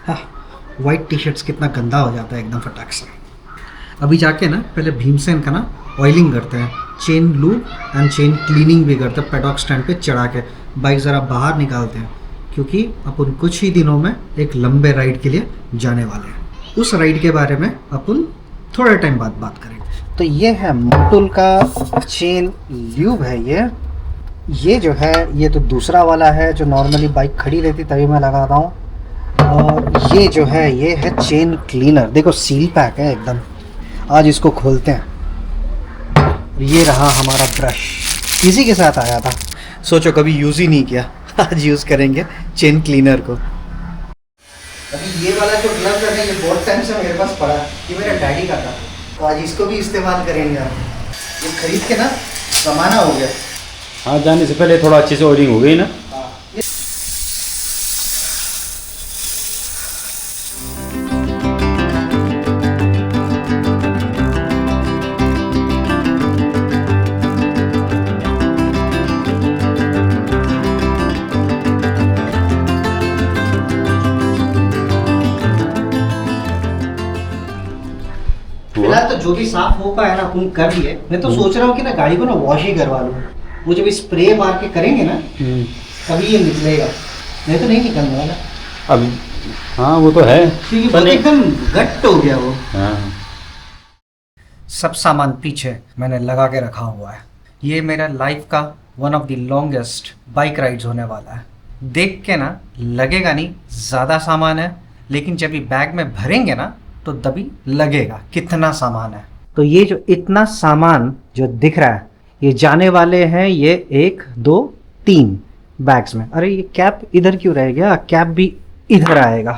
हाँ, white T shirts कितना गंदा हो जाता है एकदम फटाक से। अभी जाके ना पहले भीमसेन का ना ऑयलिंग करते हैं, chain loop and chain cleaning भी करते हैं पेडॉक स्टैंड पे चढ़ा के। बाइक ज़रा बाहर निकालते हैं क्योंकि अपन कुछ ही दिनों में एक लंबे राइड के लिए जाने वाले हैं। उस राइड के बारे में अपन थोड़े टाइम बाद बात करेंगे। तो ये है मोटुल का चेन ल्यूब है। ये जो है ये तो दूसरा वाला है जो नॉर्मली बाइक खड़ी रहती तभी मैं लगाता हूँ। और ये जो है ये है चेन क्लीनर। देखो सील पैक है एकदम। आज इसको खोलते हैं। ये रहा हमारा ब्रश, इसी के साथ आया था, सोचो कभी यूज़ ही नहीं किया, आज यूज़ करेंगे चेन क्लीनर को। अभी ये वाला जो ग्लव्स है ये बहुत टाइम से मेरे पास पड़ा, ये मेरा डैडी का था, तो आज इसको भी इस्तेमाल करेंगे। ये खरीद के ना ज़माना हो गया। हाँ, जाने से पहले थोड़ा अच्छे से ऑयलिंग हो गई ना। फिलहाल तो जो भी साफ हो पाया ना अपन कर लिए। मैं तो सोच रहा हूँ कि ना गाड़ी को ना वॉश ही करवा लूँ। वो जब स्प्रे मार के करेंगे ना तभी ये निकलेगा, नहीं तो नहीं निकलने वाला। अब हाँ वो तो है, क्योंकि बहुत एकदम गट्ट हो गया वो। हाँ। सब सामान पीछे मैंने लगा के रखा हुआ है। ये मेरा लाइफ का one of the longest bike rides होने वाला है। देख के ना लगेगा नहीं ज़्यादा सामान है, लेकिन जब ये बैग में भरेंगे ना तो तभी लगेगा कितना सामान है। तो ये जो इतना सामान जो दिख रहा है ये जाने वाले हैं ये 1 2 3 बैग्स में। अरे ये कैप इधर क्यों रह गया, कैप भी इधर आएगा।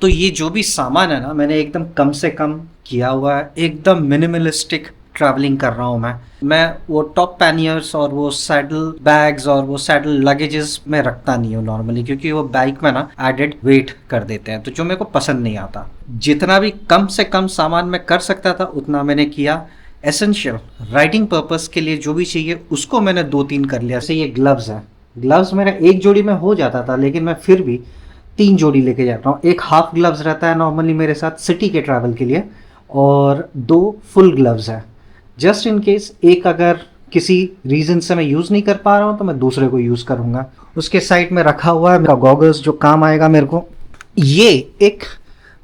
तो ये जो भी सामान है ना मैंने एकदम कम से कम किया हुआ है, एकदम मिनिमलिस्टिक ट्रैवलिंग कर रहा हूँ मैं वो टॉप पैनियर्स और वो सैडल बैग्स और वो सैडल लगेजेस में रखता नहीं हूँ नॉर्मली, क्योंकि वो बाइक में ना एडेड वेट कर देते हैं, तो जो मेरे को पसंद नहीं आता। जितना भी कम से कम सामान मैं कर सकता था उतना मैंने किया। एसेंशियल राइडिंग पर्पस के लिए जो भी चाहिए उसको मैंने 2-3 कर लिया। जैसे ये ग्लव्स है, ग्लव्स मेरा एक जोड़ी में हो जाता था, लेकिन मैं फिर भी 3 जोड़ी लेके जाता हूँ। एक हाफ ग्लव्स रहता है नॉर्मली मेरे साथ सिटी के ट्रैवल के लिए, और 2 फुल ग्लव्स है जस्ट इन केस एक अगर किसी रीज़न से मैं यूज़ नहीं कर पा रहा हूँ तो मैं दूसरे को यूज़ करूँगा। उसके साइड में रखा हुआ है मेरा गॉगल्स जो काम आएगा मेरे को। ये एक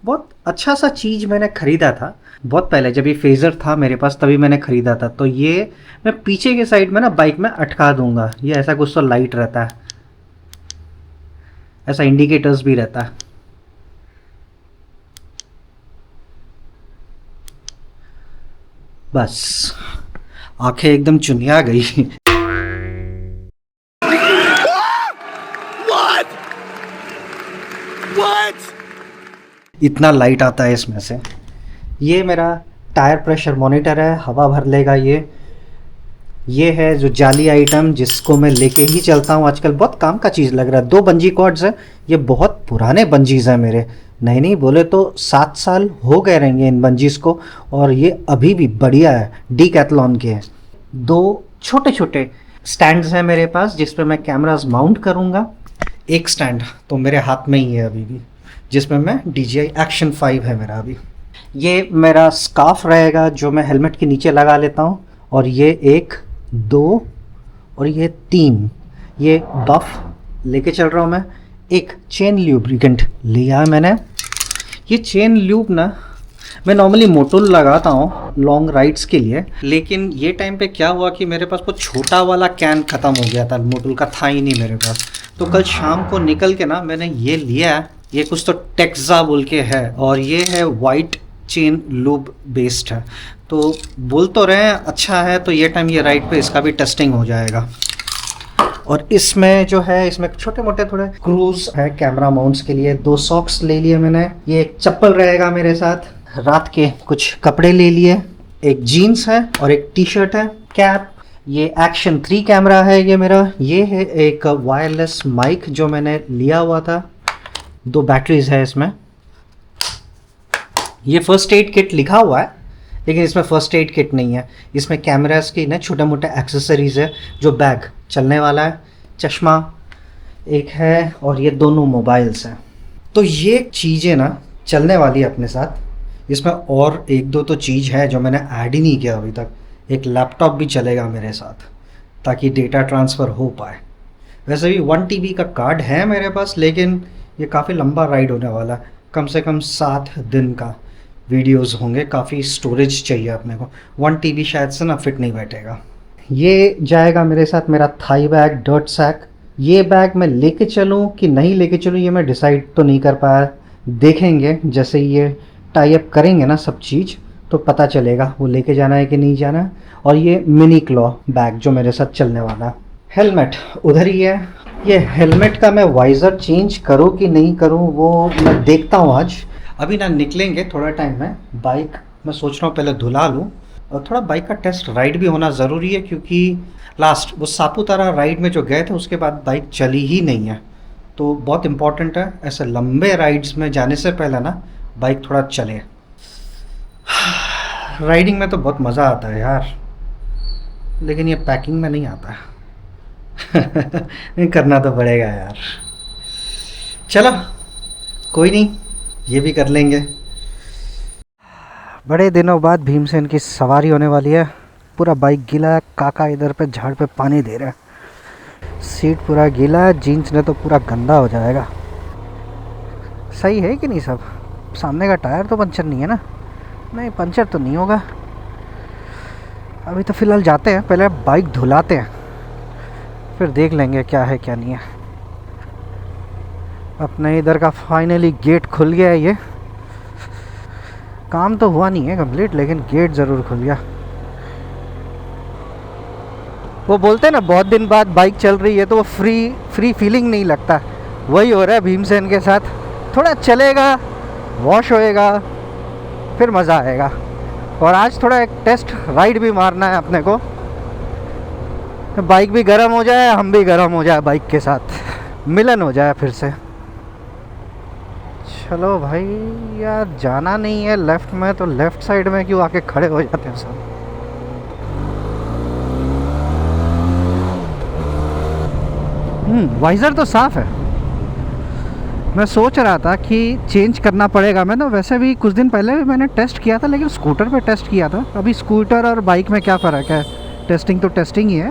बहुत अच्छा सा चीज़ मैंने ख़रीदा था बहुत पहले, जब ये फेज़र था मेरे पास तभी मैंने ख़रीदा था। तो ये मैं पीछे के साइड में ना बाइक में अटका दूंगा। ये ऐसा कुछ तो लाइट रहता है, ऐसा इंडिकेटर्स भी रहता है। बस आंखें एकदम चुनिया गई। What? इतना लाइट आता है इसमें से। ये मेरा टायर प्रेशर मॉनिटर है, हवा भर लेगा ये है जो जाली आइटम जिसको मैं लेके ही चलता हूँ आजकल। बहुत काम का चीज़ लग रहा है। 2 बंजी कॉर्ड्स है, ये बहुत पुराने बंजीज़ हैं मेरे, नहीं बोले तो 7 साल हो गए रहेंगे इन बंजीज़ को, और ये अभी भी बढ़िया है, डीकैथलॉन के हैं। 2 छोटे छोटे स्टैंड्स हैं मेरे पास जिस पे मैं कैमरास माउंट करूँगा। एक स्टैंड तो मेरे हाथ में ही है अभी भी, जिसमें मैं DJI Action 5 है मेरा अभी। ये मेरा स्कार्फ रहेगा जो मैं हेलमेट के नीचे लगा लेता हूँ, और ये 1 2 और ये 3 ये बफ लेके चल रहा हूँ मैं। एक चेन ल्यूब्रिकेंट लिया है मैंने। ये चेन ल्यूब ना मैं नॉर्मली मोटुल लगाता हूँ लॉन्ग राइड्स के लिए, लेकिन ये टाइम पे क्या हुआ कि मेरे पास वो छोटा वाला कैन ख़त्म हो गया था, मोटुल का था ही नहीं मेरे पास। तो कल शाम को निकल के ना मैंने ये लिया है। ये कुछ तो टेक्सा बोल के है, और ये है वाइट चेन लूब बेस्ड है। तो बोल तो रहे हैं अच्छा है, तो ये टाइम ये राइड पे इसका भी टेस्टिंग हो जाएगा। और इसमें जो है इसमें छोटे मोटे थोड़े क्रूज है कैमरा माउंट्स के लिए। 2 सॉक्स ले लिए मैंने। ये एक चप्पल रहेगा मेरे साथ। रात के कुछ कपड़े ले लिए, एक जीन्स है और एक टी शर्ट है। कैप, ये Action 3 कैमरा है ये मेरा। ये है एक वायरलेस माइक जो मैंने लिया हुआ था। 2 बैटरीज है इसमें। ये फर्स्ट एड किट लिखा हुआ है, लेकिन इसमें फर्स्ट एड किट नहीं है। इसमें कैमरास की ना छोटे मोटे एक्सेसरीज है जो बैग चलने वाला है। चश्मा एक है, और ये दोनों मोबाइल्स हैं। तो ये चीज़ें ना चलने वाली है अपने साथ। इसमें और एक दो तो चीज़ है जो मैंने ऐड ही नहीं किया अभी तक। एक लैपटॉप भी चलेगा मेरे साथ ताकि डेटा ट्रांसफ़र हो पाए। वैसे भी 1 TB का कार्ड है मेरे पास, लेकिन ये काफ़ी लंबा राइड होने वाला है। कम से कम 7 दिन का वीडियोस होंगे। काफ़ी स्टोरेज चाहिए अपने को। 1 TB शायद से ना फिट नहीं बैठेगा। ये जाएगा मेरे साथ मेरा थाई बैग, डर्ट सैक। ये बैग मैं लेके चलूँ कि नहीं लेके चलूँ ये मैं डिसाइड तो नहीं कर पाया। देखेंगे जैसे ये टाई अप करेंगे ना सब चीज़ तो पता चलेगा वो लेके जाना है कि नहीं जाना है। और ये मिनी क्लॉ बैग जो मेरे साथ चलने वाला है। हेलमेट उधर ही है। ये हेलमेट का मैं वाइज़र चेंज करूँ कि नहीं करूँ वो मैं देखता हूँ आज। अभी ना निकलेंगे थोड़ा टाइम में। बाइक मैं सोच रहा हूँ पहले धुला लूँ और थोड़ा बाइक का टेस्ट राइड भी होना ज़रूरी है, क्योंकि लास्ट वो सापुतारा राइड में जो गए थे उसके बाद बाइक चली ही नहीं है। तो बहुत इम्पॉर्टेंट है ऐसे लंबे राइड्स में जाने से पहले ना बाइक थोड़ा चले। राइडिंग में तो बहुत मज़ा आता है यार, लेकिन ये पैकिंग में नहीं आता है। नहीं करना तो पड़ेगा यार। चलो कोई नहीं, ये भी कर लेंगे। बड़े दिनों बाद भीमसेन की सवारी होने वाली है। पूरा बाइक गीला है। काका इधर पे झाड़ पे पानी दे रहा है। सीट पूरा गीला है। जीन्स ने तो पूरा गंदा हो जाएगा। सही है कि नहीं सब? सामने का टायर तो पंचर नहीं है ना? नहीं पंचर तो नहीं होगा। अभी तो फ़िलहाल जाते हैं, पहले बाइक धुलाते हैं फिर देख लेंगे क्या है क्या नहीं है। अपने इधर का फाइनली गेट खुल गया है। ये काम तो हुआ नहीं है कंप्लीट, लेकिन गेट ज़रूर खुल गया। वो बोलते हैं ना बहुत दिन बाद बाइक चल रही है तो वो फ्री फीलिंग नहीं लगता। वही हो रहा है भीमसेन के साथ। थोड़ा चलेगा, वॉश होएगा, फिर मज़ा आएगा। और आज थोड़ा एक टेस्ट राइड भी मारना है अपने को। बाइक भी गर्म हो जाए, हम भी गर्म हो जाए, बाइक के साथ मिलन हो जाए फिर से। चलो भाई यार, जाना नहीं है लेफ़्ट में तो लेफ़्ट साइड में क्यों आके खड़े हो जाते हैं सब। वाइज़र तो साफ़ है। मैं सोच रहा था कि चेंज करना पड़ेगा। मैं ना वैसे भी कुछ दिन पहले भी मैंने टेस्ट किया था, लेकिन स्कूटर पे टेस्ट किया था। अभी स्कूटर और बाइक में क्या फ़र्क है? टेस्टिंग तो टेस्टिंग ही है।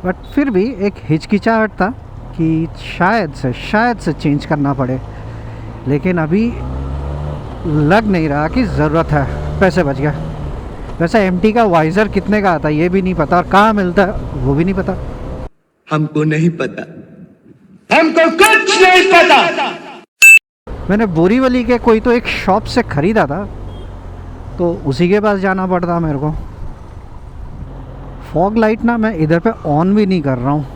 बट फिर भी एक हिचकिचाहट था कि शायद से चेंज करना पड़े, लेकिन अभी लग नहीं रहा कि ज़रूरत है। पैसे बच गया। वैसे MT का वाइज़र कितने का आता है ये भी नहीं पता, और कहाँ मिलता है वो भी नहीं पता। हमको नहीं पता, हमको कुछ नहीं पता। मैंने बोरीवली के कोई तो एक शॉप से ख़रीदा था, तो उसी के पास जाना पड़ता मेरे को। फॉग लाइट ना मैं इधर पे ऑन भी नहीं कर रहा हूँ।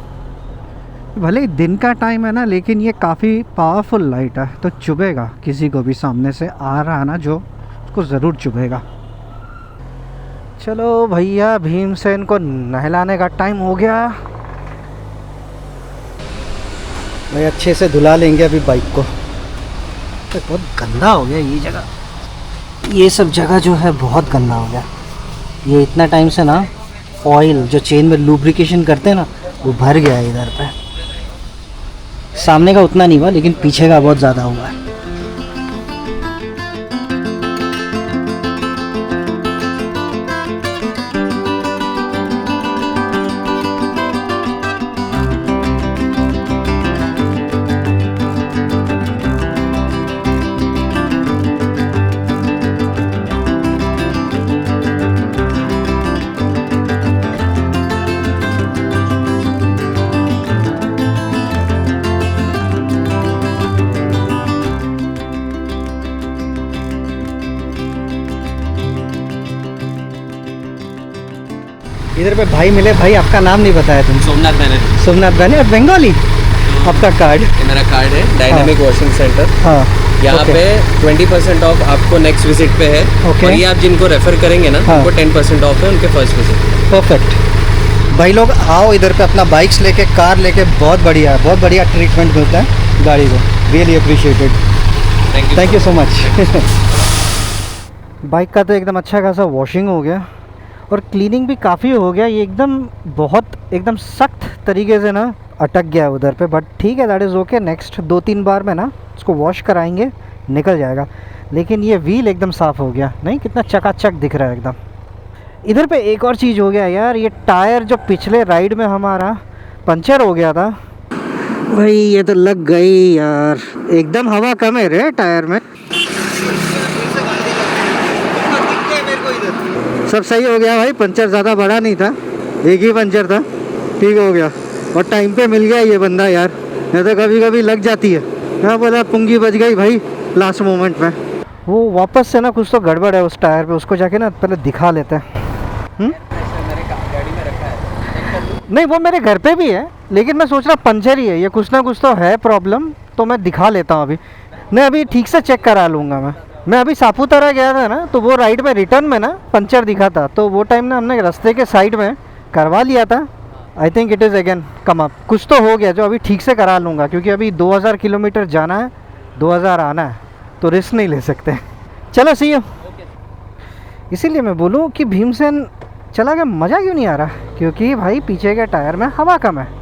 भले ही दिन का टाइम है ना, लेकिन ये काफ़ी पावरफुल लाइट है तो चुभेगा। किसी को भी सामने से आ रहा है ना जो, उसको ज़रूर चुभेगा। चलो भैया, भीमसेन को नहलाने का टाइम हो गया भाई। अच्छे से धुला लेंगे अभी बाइक को। तो बहुत गंदा हो गया ये जगह। ये सब जगह जो है बहुत गंदा हो गया। ये इतना टाइम से ना ऑयल जो चेन में लुब्रिकेशन करते हैं ना, वो भर गया है इधर पे। सामने का उतना नहीं हुआ, लेकिन पीछे का बहुत ज़्यादा हुआ है। इधर पे भाई मिले। भाई आपका नाम नहीं बताया तुम? सोमनाथ मैंने सोमनाथ बने बंगाली। आपका कार्ड? ये मेरा कार्ड है डायनामिक वॉशिंग सेंटर। हाँ, यहाँ ओके। पे 20% ऑफ आपको नेक्स्ट विजिट पे है। ओके। और ये आप जिनको रेफर करेंगे ना, हाँ। उनको 10% ऑफ है उनके फर्स्ट विजिट। परफेक्ट। भाई लोग आओ इधर पे अपना बाइक्स लेके, कार लेके। बहुत बढ़िया ट्रीटमेंट मिलता है गाड़ी को। Really appreciated. Thank you so much. Bike का तो एकदम अच्छा खासा वॉशिंग हो गया और क्लीनिंग भी काफ़ी हो गया। ये एकदम सख्त तरीके से ना अटक गया उधर पे, बट ठीक है, दैट इज़ ओके। नेक्स्ट 2-3 बार में ना उसको वॉश कराएंगे, निकल जाएगा। लेकिन ये व्हील एकदम साफ़ हो गया, नहीं कितना चकाचक दिख रहा है एकदम। इधर पे एक और चीज़ हो गया यार, ये टायर जो पिछले राइड में हमारा पंचर हो गया था भाई, ये तो लग गई यार, एकदम हवा कम है रे टायर में। सब सही हो गया भाई, पंचर ज़्यादा बड़ा नहीं था, एक ही पंचर था, ठीक हो गया। और टाइम पे मिल गया ये बंदा यार, नहीं तो कभी कभी लग जाती है। मैं बोला पुंगी बच गई भाई लास्ट मोमेंट में। वो वापस से ना कुछ तो गड़बड़ है उस टायर पे, उसको जाके ना पहले दिखा लेते हैं। नहीं वो मेरे घर पे भी है, लेकिन मैं सोच रहा पंचर ही है ये, कुछ ना कुछ तो है प्रॉब्लम, तो मैं दिखा लेता हूँ अभी। नहीं अभी ठीक से चेक करा लूँगा मैं अभी सापुतारा गया था ना, तो वो राइड में रिटर्न में ना पंचर दिखा था, तो वो टाइम ना हमने रास्ते के साइड में करवा लिया था। I think it is again come up, कुछ तो हो गया जो अभी ठीक से करा लूँगा, क्योंकि अभी 2000 किलोमीटर जाना है, 2000 आना है, तो रिस्क नहीं ले सकते। चलो सी यू। इसीलिए मैं बोलूँ कि भीमसेन चला गया, मज़ा क्यों नहीं आ रहा, क्योंकि भाई पीछे के टायर में हवा कम है।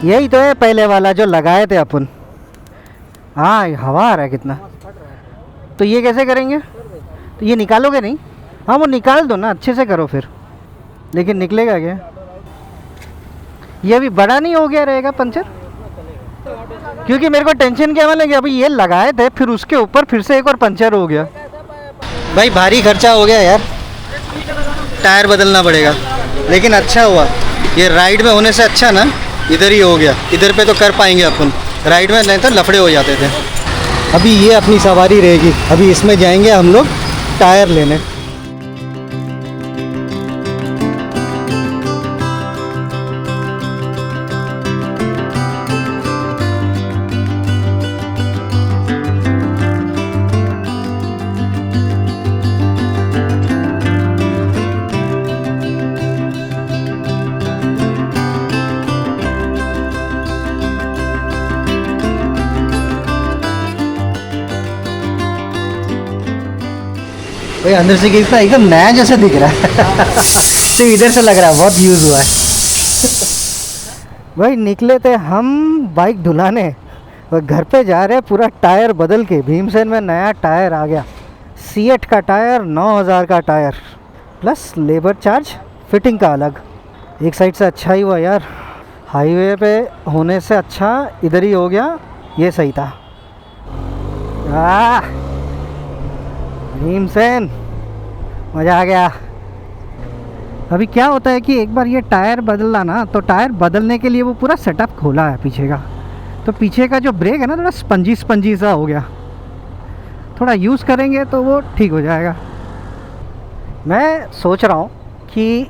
यही तो है पहले वाला जो लगाए थे अपन। हाँ हवा आ रहा है कितना। तो ये कैसे करेंगे, तो ये निकालोगे नहीं? हाँ वो निकाल दो ना, अच्छे से करो फिर। लेकिन निकलेगा क्या? ये अभी बड़ा नहीं हो गया रहेगा पंचर? क्योंकि मेरे को टेंशन क्या मालूम है कि अभी ये लगाए थे, फिर उसके ऊपर फिर से एक और पंचर हो गया। भाई भारी खर्चा हो गया यार, टायर बदलना पड़ेगा। लेकिन अच्छा हुआ, ये राइड में होने से अच्छा ना इधर ही हो गया। इधर पे तो कर पाएंगे अपन, राइड में नहीं तो लफड़े हो जाते थे। अभी ये अपनी सवारी रहेगी, अभी इसमें जाएंगे हम लोग टायर लेने। भाई अंदर से कितना एकदम नया जैसा दिख रहा है। तो इधर से लग रहा है बहुत यूज़ हुआ है। भाई निकले थे हम बाइक धुलाने और घर पे जा रहे हैं पूरा टायर बदल के। भीमसेन में नया टायर आ गया, C8 का टायर, 9000 का tyre plus labour charge, fitting का अलग। एक साइड से अच्छा ही हुआ यार, हाईवे पे होने से अच्छा इधर ही हो गया, ये सही था। भीमसेन मज़ा आ गया। अभी क्या होता है कि एक बार ये टायर बदला ना, तो टायर बदलने के लिए वो पूरा सेटअप खोला है पीछे का, तो पीछे का जो ब्रेक है ना थोड़ा स्पंजी स्पंजी सा हो गया। थोड़ा यूज़ करेंगे तो वो ठीक हो जाएगा। मैं सोच रहा हूँ कि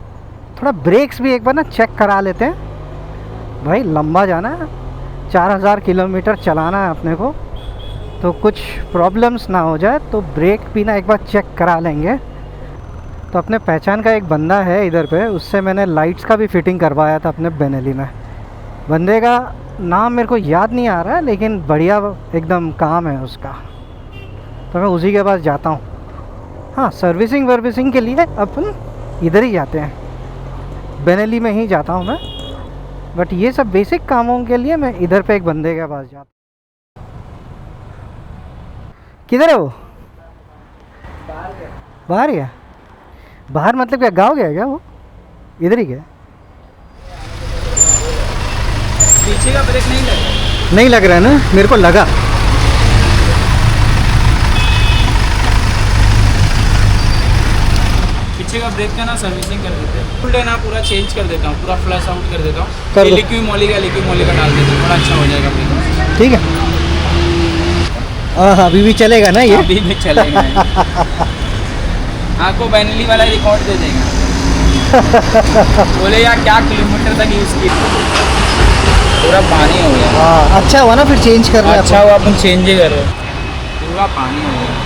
थोड़ा ब्रेक्स भी एक बार ना चेक करा लेते हैं। भाई लंबा जाना है, 4000 किलोमीटर चलाना है अपने को, तो कुछ प्रॉब्लम्स ना हो जाए, तो ब्रेक भी ना एक बार चेक करा लेंगे। तो अपने पहचान का एक बंदा है इधर पे, उससे मैंने लाइट्स का भी फिटिंग करवाया था अपने बेनेली में। बंदे का नाम मेरे को याद नहीं आ रहा है, लेकिन बढ़िया एकदम काम है उसका, तो मैं उसी के पास जाता हूँ। हाँ सर्विसिंग वर्विसिंग के लिए अपन इधर ही जाते हैं, बेनेली में ही जाता हूँ मैं, बट ये सब बेसिक कामों के लिए मैं इधर पे एक बंदे के पास जाता हूँ। किधर है वो? बाहर गया? बाहर मतलब क्या गाँव गया क्या वो? इधर ही गया? पीछे का ब्रेक नहीं लग रहा? नहीं लग रहा है ना, मेरे को लगा। पीछे का ब्रेक का ना सर्विसिंग कर देते हैं, फुल डे ना पूरा चेंज कर देता हूँ, पूरा फ्लश आउट कर देता हूँ। कर दो। लिक्विड मोली का डाल देता हूँ, बड़ा अच्छा हो जाएगा ब्रेक। ठीक है, हाँ अभी भी चलेगा ना ये? अभी भी चलेगा। आपको बेनेली वाला रिकॉर्ड दे देगा। बोले यार क्या किलोमीटर तक यूज़ की, पूरा पानी हो गया। हाँ अच्छा हुआ ना फिर चेंज कर रहे हैं। अच्छा हुआ अपन चेंज ही करो, पूरा पानी हो गया।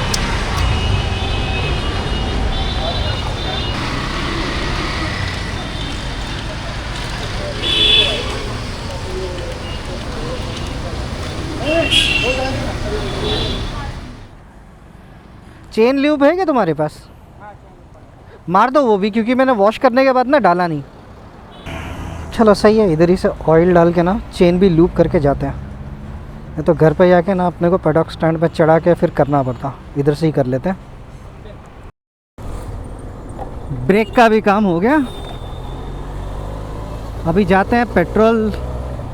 चेन ल्यूब है क्या तुम्हारे पास? मार दो वो भी, क्योंकि मैंने वॉश करने के बाद ना डाला नहीं। चलो सही है, इधर ही से ऑयल डाल के ना चेन भी लूप करके जाते हैं। नहीं तो घर पे जाके ना अपने को पैडॉक स्टैंड पे चढ़ा के फिर करना पड़ता। इधर से ही कर लेते हैं। ब्रेक का भी काम हो गया। अभी जाते हैं पेट्रोल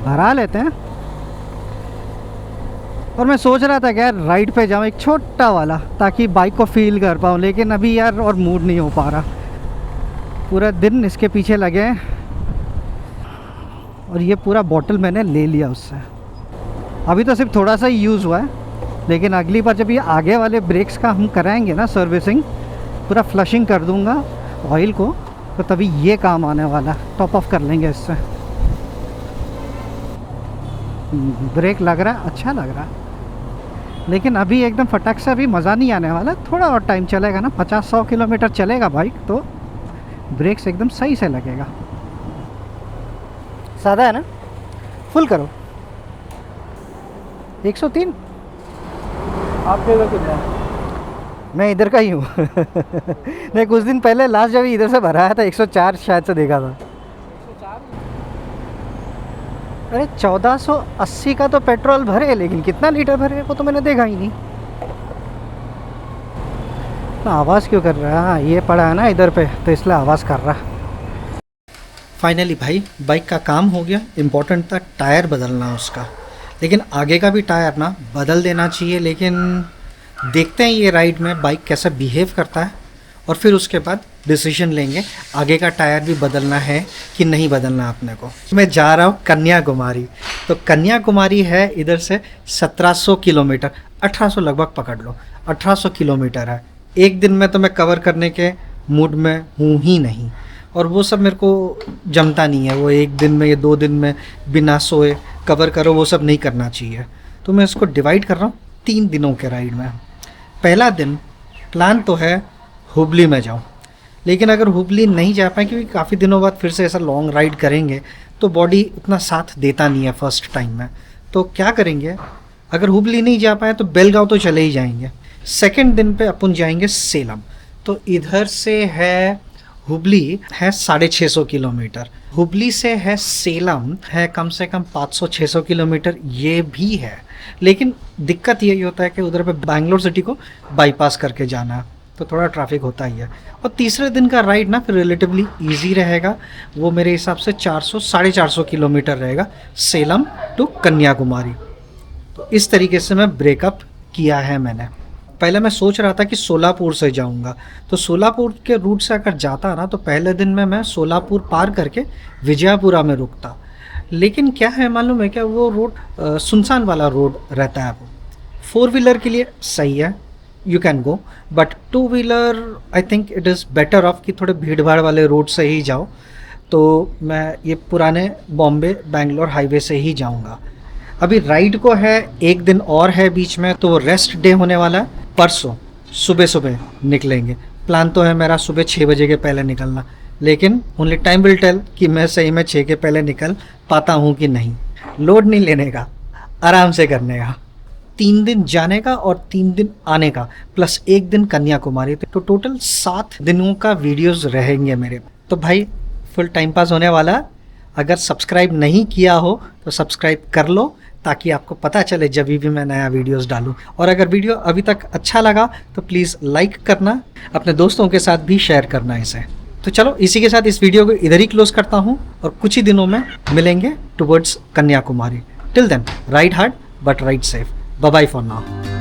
भरा लेते हैं। और मैं सोच रहा था कि यार राइड पे जाऊँ एक छोटा वाला, ताकि बाइक को फील कर पाऊँ, लेकिन अभी यार और मूड नहीं हो पा रहा। पूरा दिन इसके पीछे लगे हैं और ये पूरा बॉटल मैंने ले लिया उससे। अभी तो सिर्फ थोड़ा सा ही यूज़ हुआ है, लेकिन अगली बार जब ये आगे वाले ब्रेक्स का हम कराएंगे ना सर्विसिंग, पूरा फ्लशिंग कर दूंगा ऑयल को, तो तभी ये काम आने वाला। टॉप ऑफ कर लेंगे इससे। ब्रेक लग रहा है, अच्छा लग रहा है, लेकिन अभी एकदम फटाक से अभी मज़ा नहीं आने वाला। थोड़ा और टाइम चलेगा ना, 50-100 किलोमीटर चलेगा बाइक, तो ब्रेक्स एकदम सही से लगेगा। सादा है ना? फुल करो। 103। आपके इधर कितना है? मैं इधर का ही हूँ। नहीं, कुछ दिन पहले लास्ट जब इधर से भराया था 104 शायद से देखा था। 104? अरे 1480 का तो पेट्रोल भरे, लेकिन कितना लीटर भरे वो तो मैंने देखा ही नहीं। ना आवाज़ क्यों कर रहा है? ये पड़ा है ना इधर पे, तो इसलिए आवाज़ कर रहा। फाइनली भाई बाइक का काम हो गया। इम्पोर्टेंट था टायर बदलना उसका, लेकिन आगे का भी टायर ना बदल देना चाहिए। लेकिन देखते हैं ये राइड में बाइक कैसा बिहेव करता है, और फिर उसके बाद डिसीजन लेंगे आगे का टायर भी बदलना है कि नहीं बदलना अपने को। मैं जा रहा हूँ कन्याकुमारी। तो कन्याकुमारी है इधर से 1700 किलोमीटर, 1800 लगभग पकड़ लो, 1800 किलोमीटर है। एक दिन में तो मैं कवर करने के मूड में हूँ ही नहीं, और वो सब मेरे को जमता नहीं है। वो एक दिन में या 2 दिन में बिना सोए कवर करो, वो सब नहीं करना चाहिए। तो मैं इसको डिवाइड कर रहा हूँ 3 दिनों के राइड में। पहला दिन प्लान तो है हुबली में जाऊँ, लेकिन अगर हुबली नहीं जा पाए, क्योंकि काफ़ी दिनों बाद फिर से ऐसा लॉन्ग राइड करेंगे तो बॉडी उतना साथ देता नहीं है फर्स्ट टाइम में। तो क्या करेंगे, अगर हुबली नहीं जा पाए तो बेलगांव तो चले ही जाएंगे। सेकंड दिन पे अपन जाएंगे सेलम। तो इधर से है हुबली है 650 किलोमीटर, हुबली से है सेलम है कम से कम 500-600 किलोमीटर ये भी है। लेकिन दिक्कत यही होता है कि उधर पे बैंगलोर सिटी को बाईपास करके जाना है, तो थोड़ा ट्रैफिक होता ही है। और तीसरे दिन का राइड ना फिर रिलेटिवली इजी रहेगा। वो मेरे हिसाब से 400-450 किलोमीटर रहेगा, सेलम टू कन्याकुमारी। तो इस तरीके से मैं ब्रेकअप किया है मैंने। पहले मैं सोच रहा था कि सोलापुर से जाऊंगा, तो सोलापुर के रूट से अगर जाता ना तो पहले दिन में मैं सोलापुर पार करके विजयपुरा में रुकता। लेकिन क्या है मालूम है क्या, वो रोड सुनसान वाला रोड रहता है। वो 4 व्हीलर के लिए सही है, you can go, but 2 wheeler I think it is better of कि थोड़े भीड़ भाड़ वाले रोड से ही जाओ। तो मैं ये पुराने बॉम्बे बेंगलोर हाईवे से ही जाऊंगा। अभी राइड को है 1 दिन और है बीच में, तो रेस्ट डे होने वाला है परसों। सुबह सुबह निकलेंगे। प्लान तो है मेरा सुबह 6 बजे के पहले निकलना, लेकिन ओनली टाइम विल टेल कि मैं सही में 6 के पहले निकल पाता हूँ कि नहीं। लोड नहीं लेने का, आराम से करने का। 3 दिन जाने का और 3 दिन आने का, प्लस 1 दिन कन्याकुमारी, तो टोटल 7 दिनों का वीडियोस रहेंगे मेरे। तो भाई फुल टाइम पास होने वाला। अगर सब्सक्राइब नहीं किया हो तो सब्सक्राइब कर लो, ताकि आपको पता चले जब भी मैं नया वीडियोस डालूं। और अगर वीडियो अभी तक अच्छा लगा तो प्लीज़ लाइक करना, अपने दोस्तों के साथ भी शेयर करना इसे। तो चलो इसी के साथ इस वीडियो को इधर ही क्लोज करता हूँ, और कुछ ही दिनों में मिलेंगे towards Kanyakumari. Till then ride hard but ride safe. Bye bye for now.